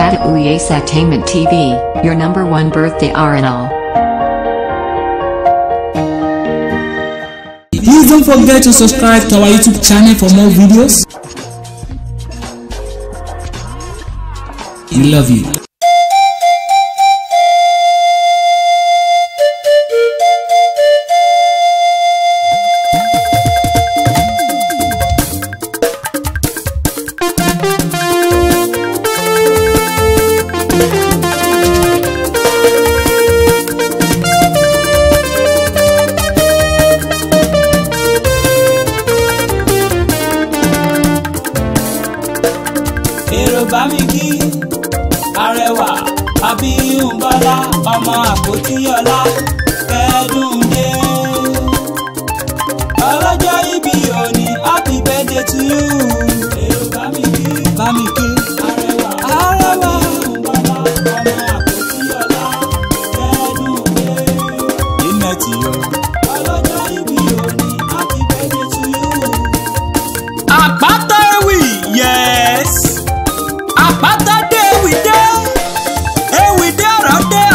Apata Uyesatainment TV, your #1 birthday RNL. Please don't forget to subscribe to our YouTube channel for more videos. We love you. Bá mi kí Arẹwà Abímbọ́lá ọmọ àpótí ọlá kẹ́dùn dé. Ọlọ́jọ́ ìbí òní happy birthday to you. Èrò bá mi kí Arẹwà Abímbọ́lá ọmọ àpótí ọlá kẹ́dùn dé. Ìnẹ̀tì o. Ọlọ́jọ́ ìbí òní happy birthday to you. Àpáta ewì yes. Àpáta dé ewì dé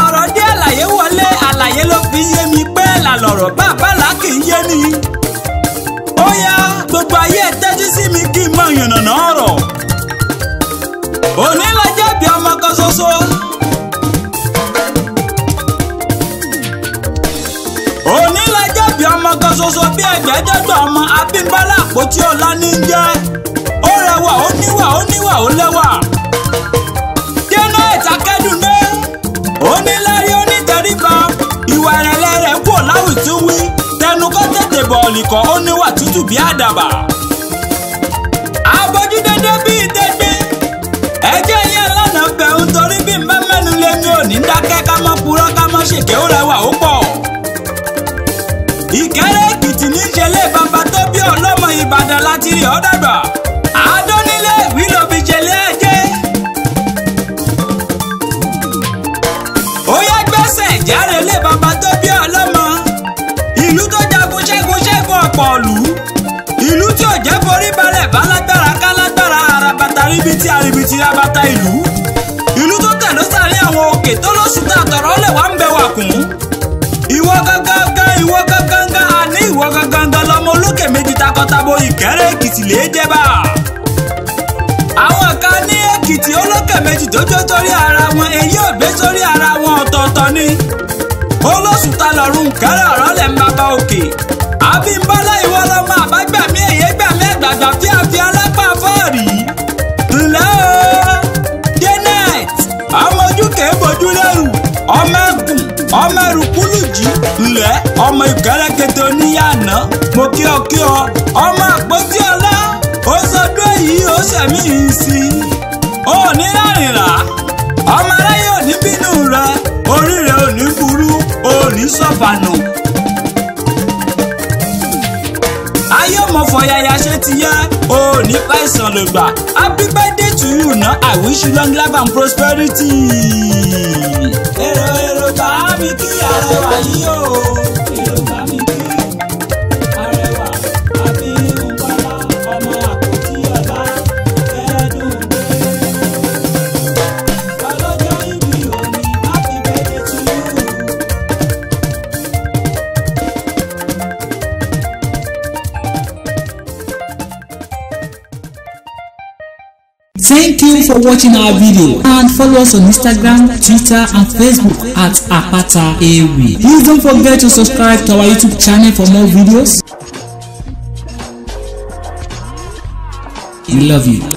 ọ̀rọ̀ dé àlàyé wọlé àlàyé ló fi yé mi pé làlọ̀rọ̀ bàbá là kì í yé ni. Ó yá gbogbo ayé tẹ́jú sí mi kí n mọ ìyànnà ọ̀rọ̀. Òní lọ́jọ́ bí ọmọ kan ṣoṣo. Òní lọ́jọ́ bí ọmọ kan ṣoṣo bí ẹgbẹ̀ẹ́dọ́gbọ̀n ọmọ Abímbọ́lá àpótí ọlá ní í jẹ́. Ó rẹwà ó níwà ó lẹ́wà. Akẹ́dùnmé onílárí onítẹríba ìwà ìrẹ̀lẹ̀ rẹ̀ kú láwùjọ wí tẹnu kọ́ tètè bọ̀ọ̀lì kọ́ ó níwà tútù bí àdàbà. Abojú dédé bíi dédé ẹjẹ́ yẹn lọ́nà bẹ̀rù torí bí n bá mẹ́nu lé mi ò ní dákẹ́ ká mọ́ purọ́ ká mọ́ ṣèké ó rẹwà ó pọ̀. Ìkẹ́rẹ́ Èkìtì ní ìṣẹ̀lẹ̀ bàbá tó bí ọlọ́mọ Ìbàdàn láti rí ọ́ dàgbà. Adónílé ìwí ló fi ṣẹlẹ̀ ẹjẹ́. Ó yá gbẹ́sẹ̀ járe lé bàbá tó bí ọlọ́mọ. Ìlú tó jagun ṣẹ́gun ọ̀pọ̀ ìlú. Ìlú tí ò jẹ́ forí balẹ̀ bá lágbára ká lágbára àràbàtà ríbitì àríbitì rabata ìlú. Ìlú tó tẹ̀lé sàárín àwọn òkè tó lóṣù tá àtọ̀rọ̀ lè wá ń bẹ wà kún. Ìwọ gangan àní ìwọ gangan lọmọ olókè méjì takọtabo Ìkẹ́rẹ́ Èkìtì lè jẹ́ bá. Àwọn kan ní Èkìtì olókè méjì tó jó sórí ara wọn èyí ò gbé sórí ara wọn ọ̀tọ̀ọ̀tọ̀ ni. Olóṣù ta lọ́rùn kẹ́rẹ́ ọ̀rọ̀ lẹ̀ ń bàbá òkè. Abímbọ́lá ìwọ lọ́mọ àbágbàmí èyí gbàmí ẹ̀gbàgbà fíàfíà alápá fọ́ọ̀rì. Ǹlẹ́ o Janet ọmọ ojú kèé bojú lẹ́rù ọmọ ẹkùn ọmọ ẹrù kúlùjì. Ǹlẹ́ ọmọ Ìkẹ́rẹ́ kété oníyànà mo kí ọ ọmọ àpótí ọlá. Ó sọdún èyí ó sẹ̀mí yìí sí i. Ó ní rárìnrà ọmọ aráyé ò ní bínú rẹ orí rẹ ò ní burú ò ní sọ̀fànù. Ayé ọmọ fọyàyà ṣe ti yẹ ò ní pàìsàn ló gbà. Happy birthday to you na I wish you long life and prosperity. Èrò bá mi kí Arẹwà yìí o. Èrò bá mi kí Arẹwà Abímbọ́lá ọmọ àpótí ọlá kẹ́dùn dé. Ọlọ́jọ́ ìbí òní happy birthday to you. Thank you for watching our video and follow us on Instagram, Twitter and Facebook at Apata Ewi. Please don't forget to subscribe to our YouTube channel for more videos. We love you.